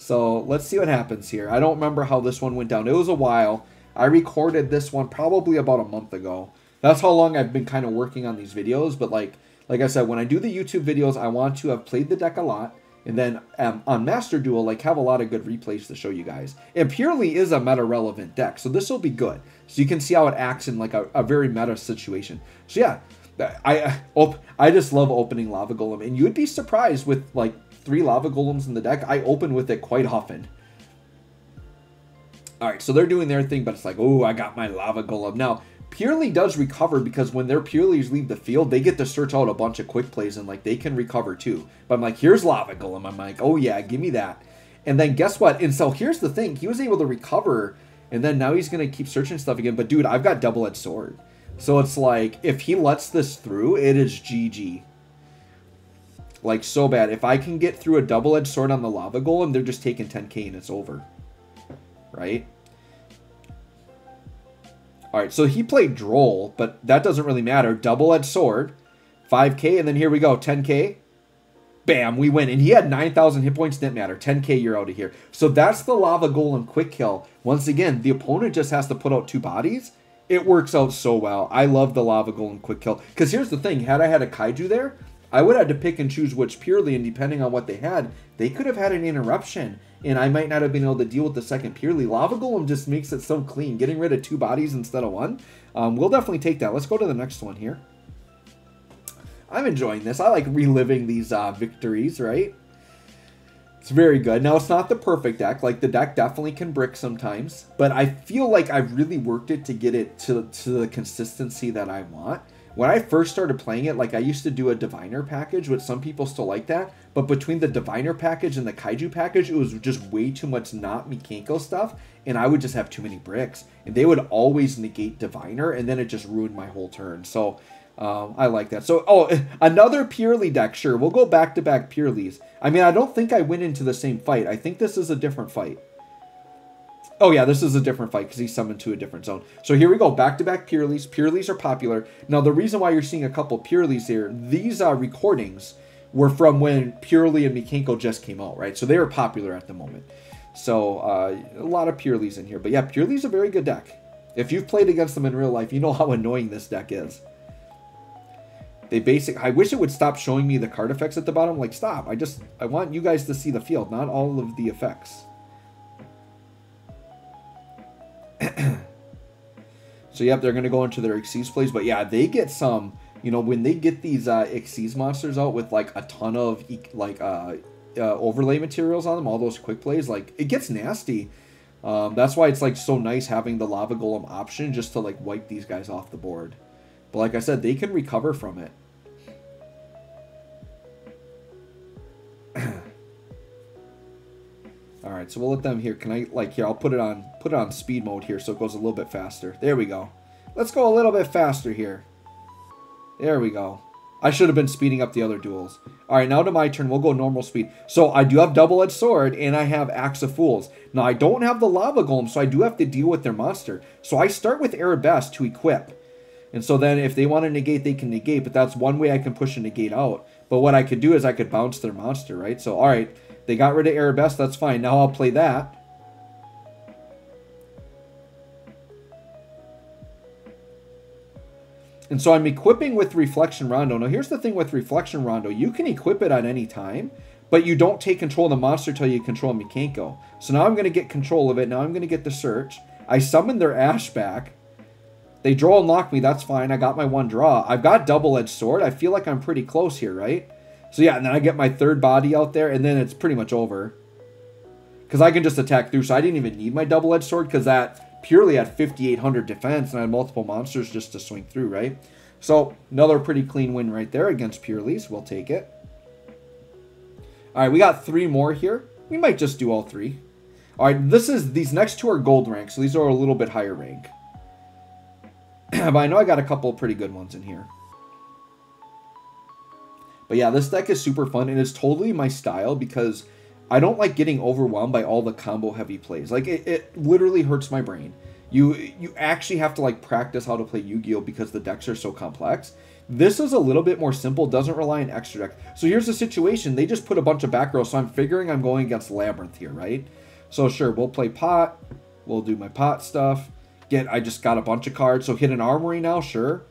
So let's see what happens here. I don't remember how this one went down. It was a while. I recorded this one probably about a month ago. That's how long I've been kind of working on these videos. But like I said, when I do the YouTube videos, I want to have played the deck a lot. And then on Master Duel, like have a lot of good replays to show you guys. And Purely is a meta-relevant deck. So this will be good. So you can see how it acts in like a very meta situation. So yeah, I just love opening Lava Golem. And you would be surprised with like 3 Lava Golems in the deck. I open with it quite often. Alright, so they're doing their thing, but it's like, oh, I got my Lava Golem. Now, Purely does recover because when their Pureleys leave the field, they get to search out a bunch of quick plays and like they can recover too. But I'm like, here's Lava Golem. I'm like, oh yeah, give me that. And then guess what? And so here's the thing. He was able to recover and then now he's going to keep searching stuff again. But dude, I've got Double-Edged Sword. So it's like, if he lets this through, it is GG. Like, so bad. If I can get through a Double-Edged Sword on the Lava Golem, they're just taking 10k and it's over. Right? Alright, so he played Droll, but that doesn't really matter. Double-Edged Sword, 5k, and then here we go, 10k. Bam, we win. And he had 9,000 hit points, didn't matter. 10k, you're out of here. So that's the Lava Golem quick kill. Once again, the opponent just has to put out 2 bodies. It works out so well. I love the Lava Golem quick kill. Because here's the thing, had I had a Kaiju there, I would have had to pick and choose which Purely, and depending on what they had, they could have had an interruption, and I might not have been able to deal with the second Purely. Lava Golem just makes it so clean, getting rid of 2 bodies instead of 1. We'll definitely take that. Let's go to the next one here. I'm enjoying this. I like reliving these victories, right? It's very good. Now, it's not the perfect deck. Like, the deck definitely can brick sometimes, but I feel like I've really worked it to get it to the consistency that I want. when I first started playing it, like I used to do a diviner package, which some people still like that. But between the diviner package and the kaiju package, it was just way too much not Mikanko stuff. And I would just have too many bricks. And they would always negate diviner, and then it just ruined my whole turn. So I like that. So, oh, another Purely deck. Sure, we'll go back-to-back Pureleys. I mean, I don't think I went into the same fight. I think this is a different fight. Oh, yeah, this is a different fight because he's summoned to a different zone. So here we go. Back-to-back Pureleys. Pureleys are popular. Now, the reason why you're seeing a couple Pureleys here, these recordings were from when Purely and Mikanko just came out, right? So they are popular at the moment. So a lot of Pureleys in here. But yeah, Purely's a very good deck. If you've played against them in real life, you know how annoying this deck is. I wish it would stop showing me the card effects at the bottom. Like, stop. I want you guys to see the field, not all of the effects. So, yep, they're going to go into their Xyz plays. But, yeah, they get some, you know, when they get these Xyz monsters out with, like, a ton of, like, overlay materials on them, all those quick plays, like, it gets nasty. That's why it's, like, so nice having the Lava Golem option just to, like, wipe these guys off the board. But like I said, they can recover from it. All right, so we'll let them here. Can I, like, here, I'll put it on speed mode here so it goes a little bit faster. There we go. Let's go a little bit faster here. There we go. I should have been speeding up the other duels. All right, now to my turn. We'll go normal speed. So I do have Double-Edged Sword, and I have Axe of Fools. Now, I don't have the Lava Golem, so I do have to deal with their monster. So I start with Arabesque to equip. And so then if they want to negate, they can negate. But that's one way I can push a negate out. But what I could do is I could bounce their monster, right? So, all right, they got rid of Arabesque. That's fine. Now I'll play that. And so I'm equipping with Reflection Rondo. Now, here's the thing with Reflection Rondo. You can equip it at any time, but you don't take control of the monster until you control Mikanko. So now I'm going to get control of it. Now I'm going to get the search. I summon their Ash back. They draw and lock me. That's fine. I got my one draw. I've got Double-Edged Sword. I feel like I'm pretty close here, right? So yeah, and then I get my third body out there, and then it's pretty much over. Because I can just attack through. So I didn't even need my Double-Edged Sword because that purely had 5,800 defense, and I had multiple monsters just to swing through, right? So another pretty clean win right there against Pureleys. We'll take it. All right, we got 3 more here. We might just do all 3. All right, these next 2 are gold rank, so these are a little bit higher rank. But I know I got a couple of pretty good ones in here. But yeah, this deck is super fun, and it's totally my style because I don't like getting overwhelmed by all the combo heavy plays. Like, it literally hurts my brain. You actually have to, like, practice how to play Yu-Gi-Oh! Because the decks are so complex. This is a little bit more simple, doesn't rely on extra deck. So here's the situation. They just put a bunch of back rows, so I'm figuring I'm going against Labyrinth here, right? So sure, we'll play Pot. We'll do my Pot stuff. I just got a bunch of cards. So hit an Armory now, sure.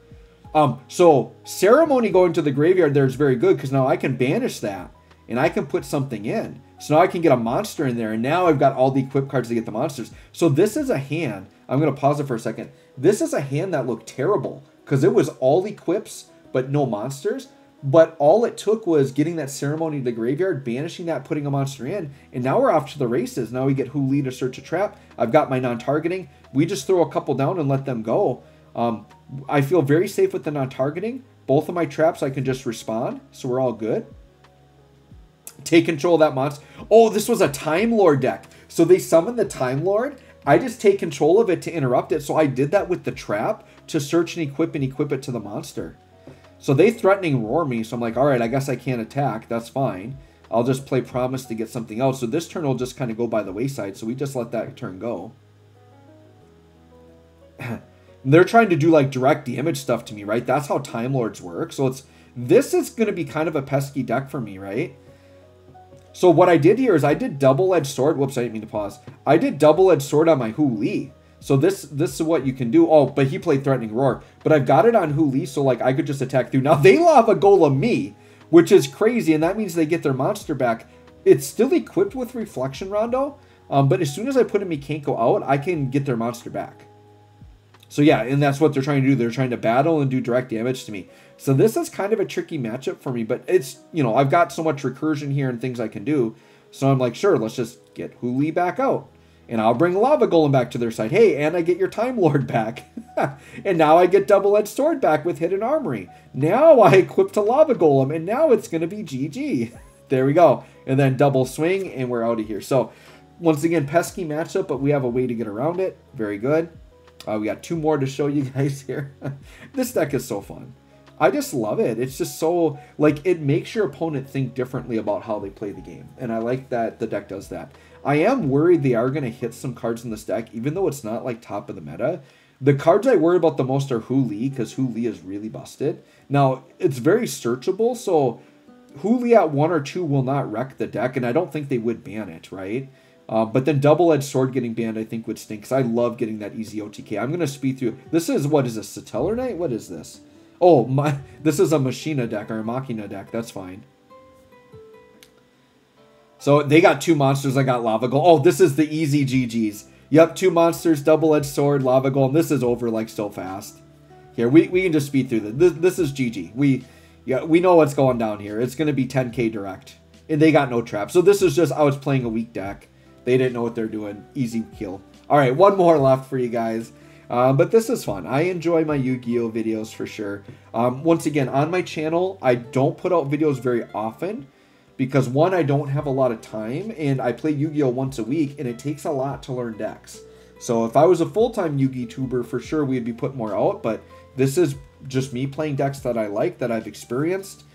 So Ceremony going to the graveyard there is very good because now I can banish that and I can put something in. So now I can get a monster in there, and now I've got all the equip cards to get the monsters. So this is a hand. I'm going to pause it for a second. This is a hand that looked terrible because it was all equips but no monsters. But all it took was getting that Ceremony to the graveyard, banishing that, putting a monster in, and now we're off to the races. Now we get Huli to search a trap. I've got my non-targeting. We just throw a couple down and let them go. I feel very safe with the non-targeting. Both of my traps I can just respond, so we're all good. Take control of that monster. Oh, this was a Time Lord deck. So they summoned the Time Lord. I just take control of it to interrupt it. So I did that with the trap to search and equip it to the monster. So they threatening roar me. So I'm like, all right, I guess I can't attack. That's fine. I'll just play Promise to get something else. So this turn will just kind of go by the wayside. So we just let that turn go. They're trying to do like direct damage stuff to me, right? That's how Time Lords work. So this is going to be kind of a pesky deck for me, right? So what I did here is I did Double-Edged Sword. Whoops, I didn't mean to pause. I did Double-Edged Sword on my Huli. So this is what you can do. Oh, but he played Threatening Roar. But I've got it on Huli, so like I could just attack through. Now they Lava Golem me, which is crazy, and that means they get their monster back. It's still equipped with Reflection Rondo, but as soon as I put a Mikanko out, I can get their monster back. So yeah, and that's what they're trying to do. They're trying to battle and do direct damage to me. So this is kind of a tricky matchup for me, but it's, you know, I've got so much recursion here and things I can do. So I'm like, sure, let's just get Huli back out. And I'll bring Lava Golem back to their side. Hey, and I get your Time Lord back. And now I get Double-Edged Sword back with Hidden Armory. Now I equip to Lava Golem, and now it's going to be GG. There we go. And then double swing, and we're out of here. So, once again, pesky matchup, but we have a way to get around it. Very good. We got 2 more to show you guys here. This deck is so fun. I just love it. It's just so, like, it makes your opponent think differently about how they play the game. And I like that the deck does that. I am worried they are going to hit some cards in this deck, even though it's not, like, top of the meta. The cards I worry about the most are Huli, because Huli is really busted. Now, it's very searchable, so Huli at 1 or 2 will not wreck the deck, and I don't think they would ban it, right? But then Double-Edged Sword getting banned, I think, would stink, because I love getting that easy OTK. I'm going to speed through. This is, what is this, Satellar Knight? What is this? Oh, this is a Machina deck, or a Machina deck. That's fine. So they got 2 monsters. I got Lava Golem. Oh, this is the easy GGs. Yep, 2 monsters, Double-Edged Sword, Lava Golem. This is over, like, so fast. Here, we can just speed through this. This is GG. We know what's going down here. It's going to be 10k direct. And they got no trap. So this is just, I was playing a weak deck. They didn't know what they're doing. Easy kill. All right, 1 more left for you guys. But this is fun. I enjoy my Yu-Gi-Oh videos for sure. Once again, on my channel, I don't put out videos very often. Because 1, I don't have a lot of time. And I play Yu-Gi-Oh once a week. And it takes a lot to learn decks. So if I was a full-time Yu-Gi tuber, for sure we'd be putting more out. But this is just me playing decks that I like, that I've experienced.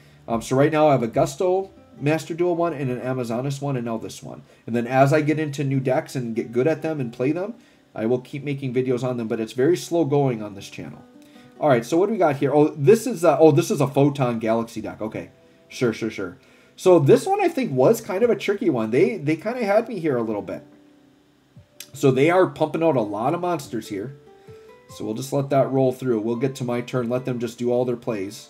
So right now I have a Gusto Master Duel one and an Amazonas one, and now this one. And then as I get into new decks and get good at them and play them, I will keep making videos on them, but it's very slow going on this channel. All right, so what do we got here? Oh, this is a Photon Galaxy deck. Okay, sure. So this one I think was kind of a tricky one. They kind of had me here a little bit. So they are pumping out a lot of monsters here. So we'll just let that roll through. We'll get to my turn. Let them just do all their plays.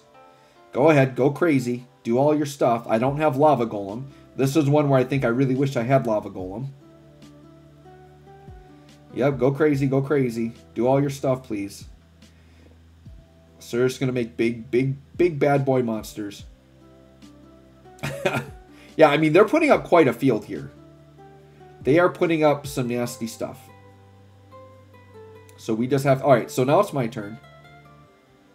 Go ahead. Go crazy. Do all your stuff. I don't have Lava Golem. This is one where I think I really wish I had Lava Golem. Yep. Go crazy. Go crazy. Do all your stuff, please. So they're just going to make big bad boy monsters. Yeah, I mean, they're putting up quite a field here. They are putting up some nasty stuff. So we just have... Alright, so now it's my turn.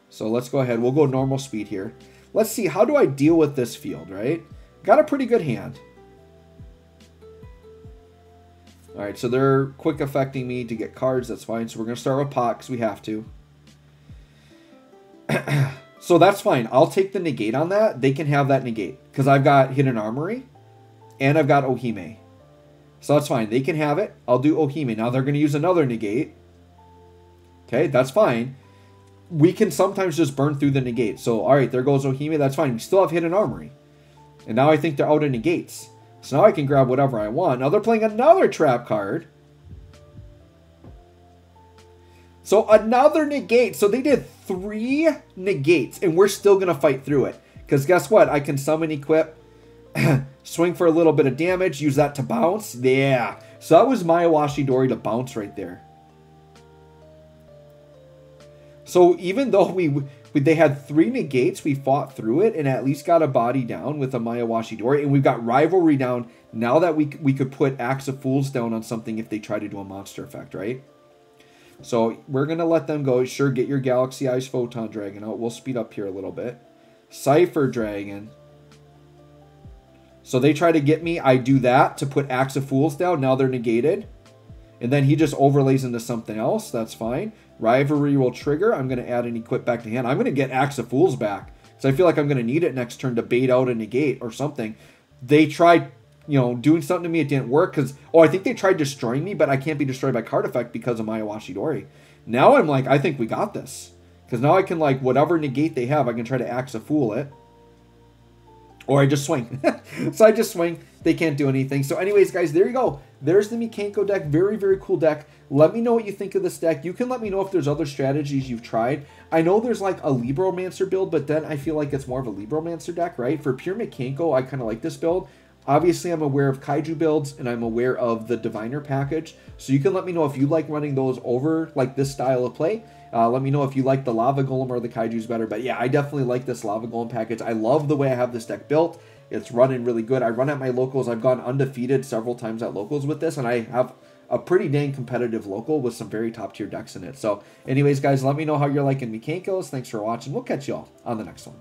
So let's go ahead. We'll go normal speed here. Let's see, how do I deal with this field, right? Got a pretty good hand. Alright, so they're quick affecting me to get cards. That's fine. So we're going to start with pot because we have to. So that's fine. I'll take the negate on that. They can have that negate because I've got Hidden Armory and I've got Ohime. So that's fine. They can have it. I'll do Ohime. Now they're going to use another negate. Okay, that's fine. We can sometimes just burn through the negate. So, alright, there goes Ohime. That's fine. We still have Hidden Armory. And now I think they're out of negates. So now I can grab whatever I want. Now they're playing another trap card. So another negate. So they did 3 negates. And we're still going to fight through it. Because guess what? I can summon, equip, swing for a little bit of damage, use that to bounce. Yeah. So that was Mayawashi Dori to bounce right there. So even though they had 3 negates, we fought through it and at least got a body down with a Mayawashi Dori. And we've got Rivalry down now that we could put Axe of Fools down on something if they try to do a monster effect, right? So we're going to let them go. Sure, get your Galaxy Eyes Photon Dragon out. We'll speed up here a little bit. Cypher Dragon. So they try to get me. I do that to put Axe of Fools down. Now they're negated. And then he just overlays into something else. That's fine. Rivalry will trigger. I'm going to add an equip back to hand. I'm going to get Axe of Fools back. So I feel like I'm going to need it next turn to bait out a negate or something. They tried, doing something to me. It didn't work because, I think they tried destroying me, but I can't be destroyed by card effect because of Mayawashi Dori. Now I'm like, I think we got this. Because now I can, whatever negate they have, I can try to Axe of Fool it. Or I just swing. So I just swing. They can't do anything. So anyways, guys, there you go. There's the Mikanko deck. Very, very cool deck. Let me know what you think of this deck. You can let me know if there's other strategies you've tried. I know there's a Libromancer build, but then I feel like it's more of a Libromancer deck, right? For pure Mikanko, I kind of like this build. Obviously, I'm aware of Kaiju builds, and I'm aware of the Diviner package. So you can let me know if you like running those over, this style of play. Let me know if you like the Lava Golem or the Kaijus better. But yeah, I definitely like this Lava Golem package. I love the way I have this deck built. It's running really good. I run at my locals. I've gone undefeated several times at locals with this, and I have a pretty dang competitive local with some very top tier decks in it. So anyways, guys, let me know how you're liking Mikanko's. Thanks for watching. We'll catch you all on the next one.